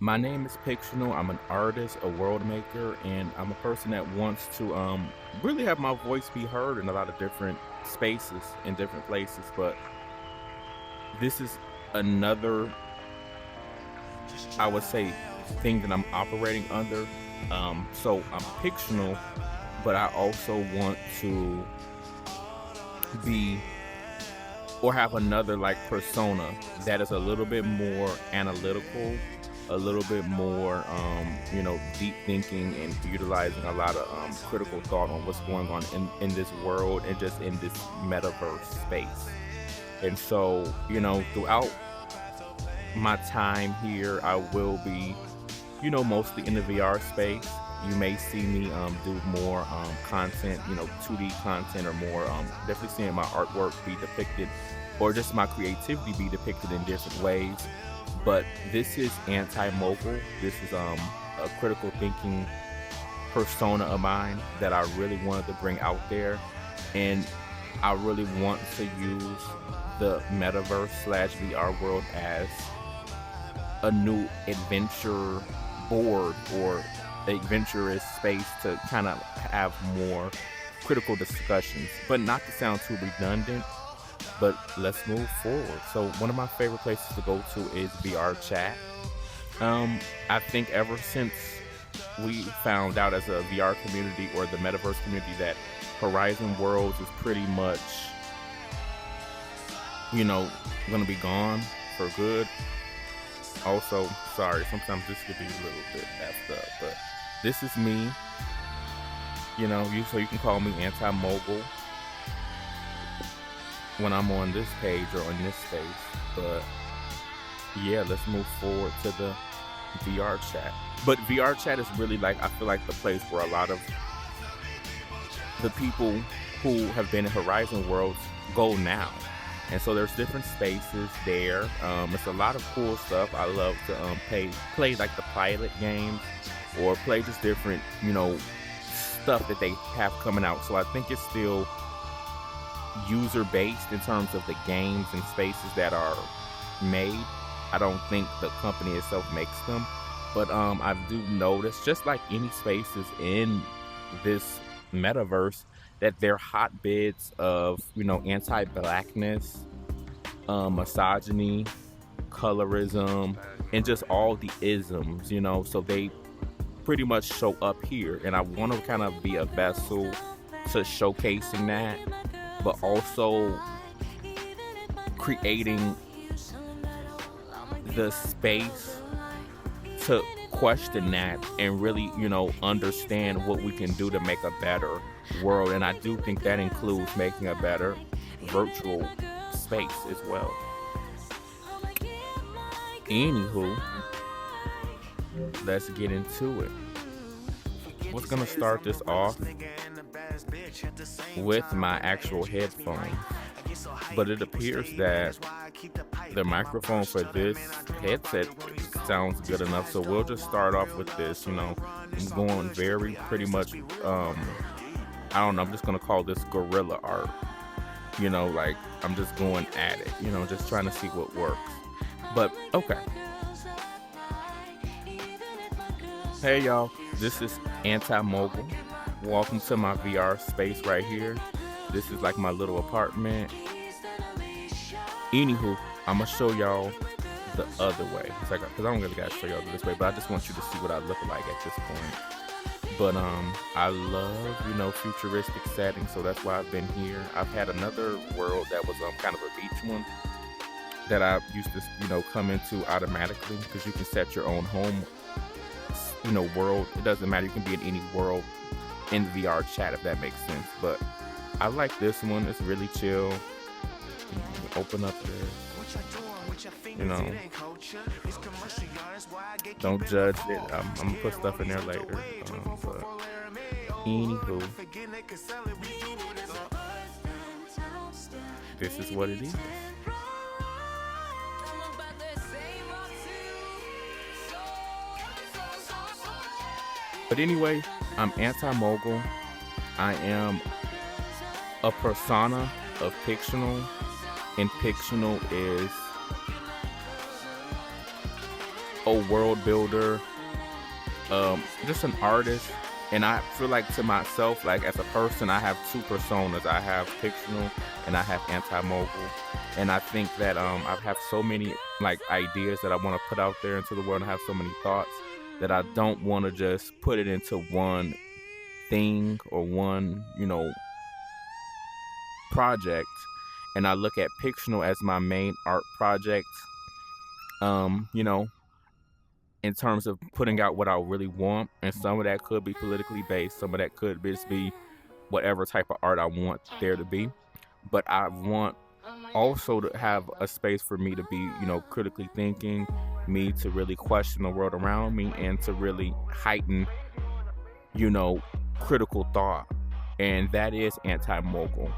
My name is Fictional. I'm an artist, a world maker, and I'm a person that wants to really have my voice be heard in a lot of different spaces in different places. But this is another, I would say, thing that I'm operating under. So I'm fictional, but I also want to be or have another like persona that is a little bit more analytical, a little bit more deep thinking and utilizing a lot of critical thought on what's going on in this world and just in this metaverse space. And so, throughout my time here, I will be, mostly in the VR space. You may see me do more content, 2D content or more. Definitely seeing my artwork be depicted or just my creativity be depicted in different ways. But this is Antimogul. This is a critical thinking persona of mine that I really wanted to bring out there. And I really want to use the metaverse slash VR world as a new adventure board or adventurous space to kind of have more critical discussions, but not to sound too redundant. But let's move forward. So one of my favorite places to go to is VRChat. I think ever since we found out as a VR community or the metaverse community that Horizon Worlds is pretty much, gonna be gone for good. Also, sorry, sometimes this could be a little bit effed up, but this is me. So you can call me Anti-Mogul when I'm on this page or on this space. But yeah, let's move forward to the VR chat. But VR chat is really I feel like the place where a lot of the people who have been in Horizon Worlds go now. And so there's different spaces there. It's a lot of cool stuff. I love to play like the pilot games or play just different, stuff that they have coming out. So I think it's still user based in terms of the games and spaces that are made. I don't think the company itself makes them, but I do notice, just like any spaces in this metaverse, that they're hotbeds of anti-blackness, misogyny, colorism, and just all the isms. So they pretty much show up here, and I want to kind of be a vessel to showcasing that, but also creating the space to question that and really, understand what we can do to make a better world. And I do think that includes making a better virtual space as well. Anywho, let's get into it. What's gonna start this off with my actual headphones, but it appears that the microphone for this headset sounds good enough, so we'll just start off with this. I'm going very pretty much I don't know, I'm just gonna call this guerrilla art. I'm just going at it, just trying to see what works. But okay. Hey y'all, this is Anti-Mogul. Welcome to my VR space right here. This is like my little apartment. Anywho, I'm gonna show y'all the other way. It's like, cause I don't really gotta show y'all this way, but I just want you to see what I look like at this point. But I love futuristic settings, so that's why I've been here. I've had another world that was kind of a beach one that I used to come into automatically, because you can set your own home world. It doesn't matter, you can be in any world in the VR chat, if that makes sense. But I like this one. It's really chill. Open up this, don't judge it. I'm gonna put stuff in there later. But anywho, this is what it is. But anyway, I'm Anti-Mogul. I am a persona of Fictional, and Fictional is a world builder, just an artist. And I feel like to myself, like as a person, I have two personas. I have fictional and I have anti-mogul. And I think that I have so many like ideas that I want to put out there into the world. I have so many thoughts that I don't want to just put it into one thing or one, project. And I look at fictional as my main art project. Um, you know, in terms of putting out what I really want. And some of that could be politically based, some of that could just be whatever type of art I want there to be. But I want also to have a space for me to be, critically thinking, me to really question the world around me and to really heighten, you know, critical thought. And that is anti-mogul.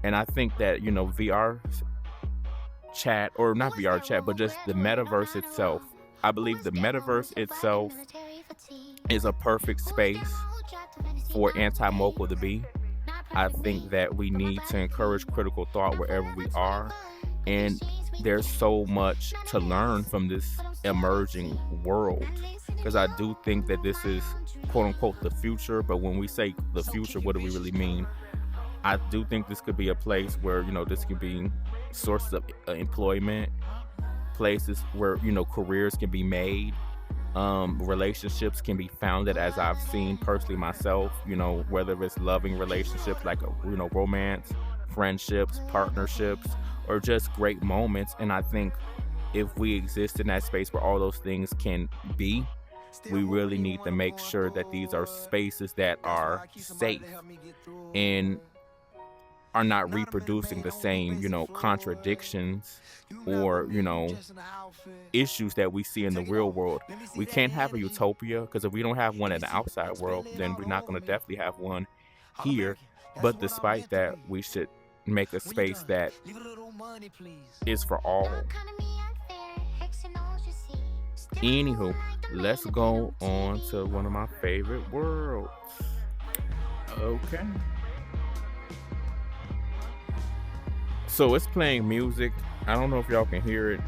And I think that, VR chat, or not VR chat, but just the metaverse itself. I believe the metaverse itself is a perfect space for anti-mogul to be. I think that we need to encourage critical thought wherever we are. And there's so much to learn from this emerging world. Because I do think that this is, quote unquote, the future. But when we say the future, what do we really mean? I do think this could be a place where, this could be sources of employment, places where, careers can be made, relationships can be founded, as I've seen personally myself, whether it's loving relationships like, romance, friendships, partnerships, or just great moments. And I think if we exist in that space where all those things can be, we really need to make sure that these are spaces that are safe and are not reproducing the same, contradictions or, issues that we see in the real world. We can't have a utopia, because if we don't have one in the outside world, then we're not going to definitely have one here. But despite that, we should make a space that is for all. Anywho, let's go on to one of my favorite worlds. Okay. So it's playing music. I don't know if y'all can hear it,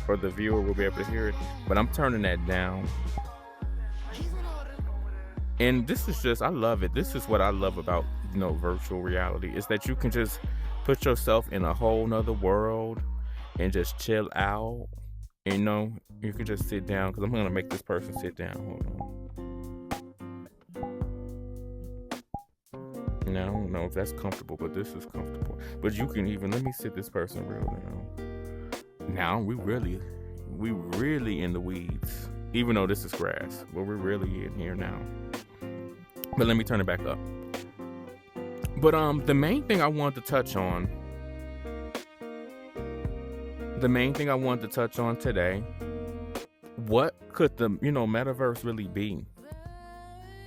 or the viewer will be able to hear it, but I'm turning that down. And this is just, I love it. This is what I love about, virtual reality, is that you can just put yourself in a whole nother world and just chill out. You can just sit down, because I'm going to make this person sit down. Hold on. Now, I don't know if that's comfortable, but this is comfortable. But you can even, let me sit this person real now. Now we really in the weeds. Even though this is grass, but we're really in here now. But let me turn it back up. But the main thing I wanted to touch on today, what could the metaverse really be?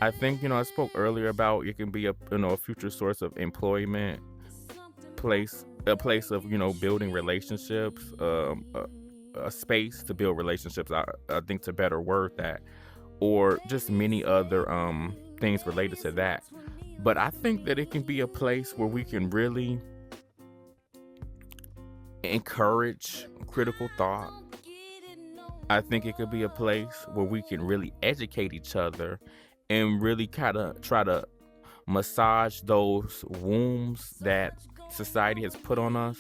I think, I spoke earlier about it can be a future source of employment, a place of, building relationships, a space to build relationships. I think to better word that, or just many other things related to that. But I think that it can be a place where we can really encourage critical thought. I think it could be a place where we can really educate each other and really kind of try to massage those wounds that society has put on us,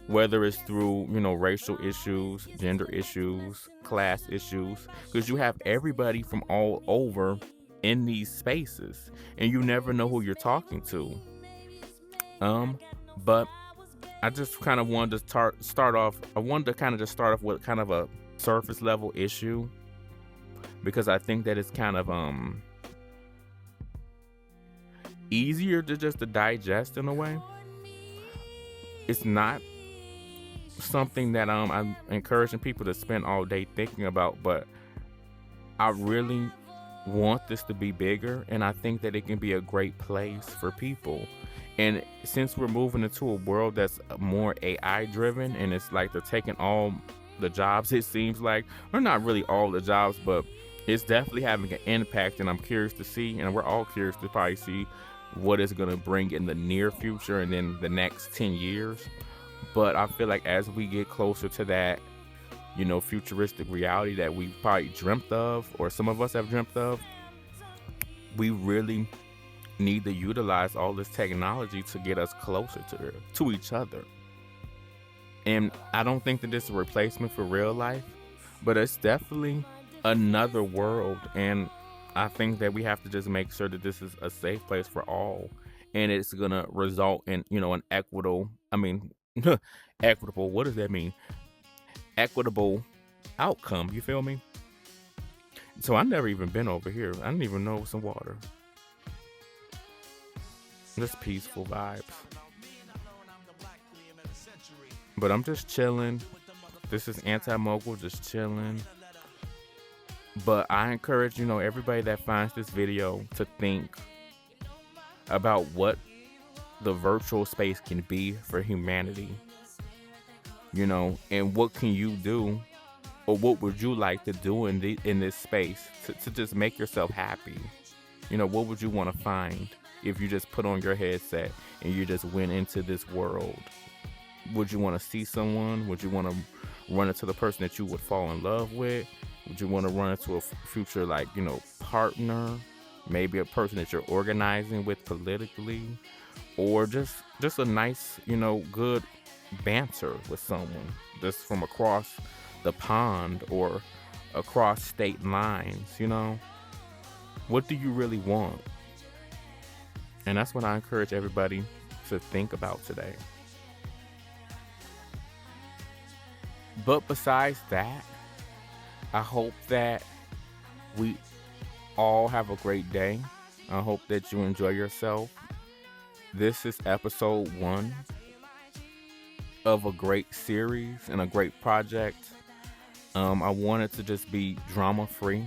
whether it's through, racial issues, gender issues, class issues, because you have everybody from all over in these spaces, and you never know who you're talking to. But I just kind of wanted to start off with kind of a surface level issue, because I think that it's kind of easier to digest in a way. It's not something that I'm encouraging people to spend all day thinking about, but I really want this to be bigger, and I think that it can be a great place for people. And since we're moving into a world that's more AI driven, and it's like they're taking all the jobs, it seems like, or not really all the jobs, but it's definitely having an impact. And I'm curious to see, and we're all curious to probably see what it's going to bring in the near future and then the next 10 years. But I feel like as we get closer to that, futuristic reality that we probably dreamt of, or some of us have dreamt of. We really need to utilize all this technology to get us closer to each other. And I don't think that this is a replacement for real life, but it's definitely another world. And I think that we have to just make sure that this is a safe place for all. And it's going to result in, an equitable, what does that mean? Equitable outcome. You feel me? So I never even been over here. I didn't even know some water. Just peaceful vibes. But I'm just chilling. This is Antimogul, just chilling. But I encourage, everybody that finds this video to think about what the virtual space can be for humanity. And what can you do, or what would you like to do in this space to just make yourself happy? What would you want to find if you just put on your headset and you just went into this world? Would you want to see someone? Would you want to run into the person that you would fall in love with? Would you want to run into a future, partner? Maybe a person that you're organizing with politically? Or just a nice, good banter with someone just from across the pond or across state lines, What do you really want? And that's what I encourage everybody to think about today. But besides that, I hope that we all have a great day. I hope that you enjoy yourself. This is episode 1 of a great series and a great project. I want it to just be drama-free.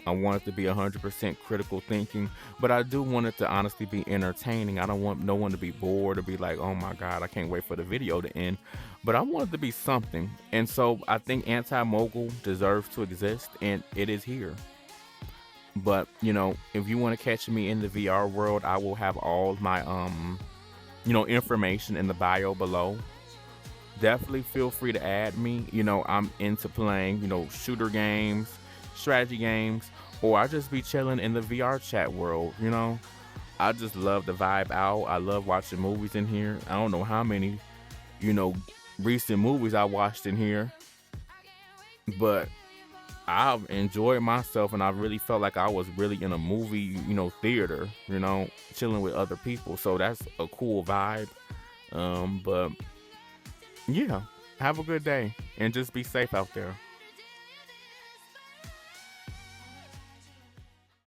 I want it to be 100% critical thinking, but I do want it to honestly be entertaining. I don't want no one to be bored or be like, oh my God, I can't wait for the video to end. But I want it to be something. And so I think Antimogul deserves to exist, and it is here. But, if you want to catch me in the VR world, I will have all my, information in the bio below. Definitely feel free to add me. I'm into playing, shooter games, strategy games, or I just be chilling in the VRChat world. I just love the vibe out. I love watching movies in here. I don't know how many recent movies I watched in here, but I've enjoyed myself, and I really felt like I was really in a movie theater, chilling with other people. So that's a cool vibe. But yeah, have a good day and just be safe out there.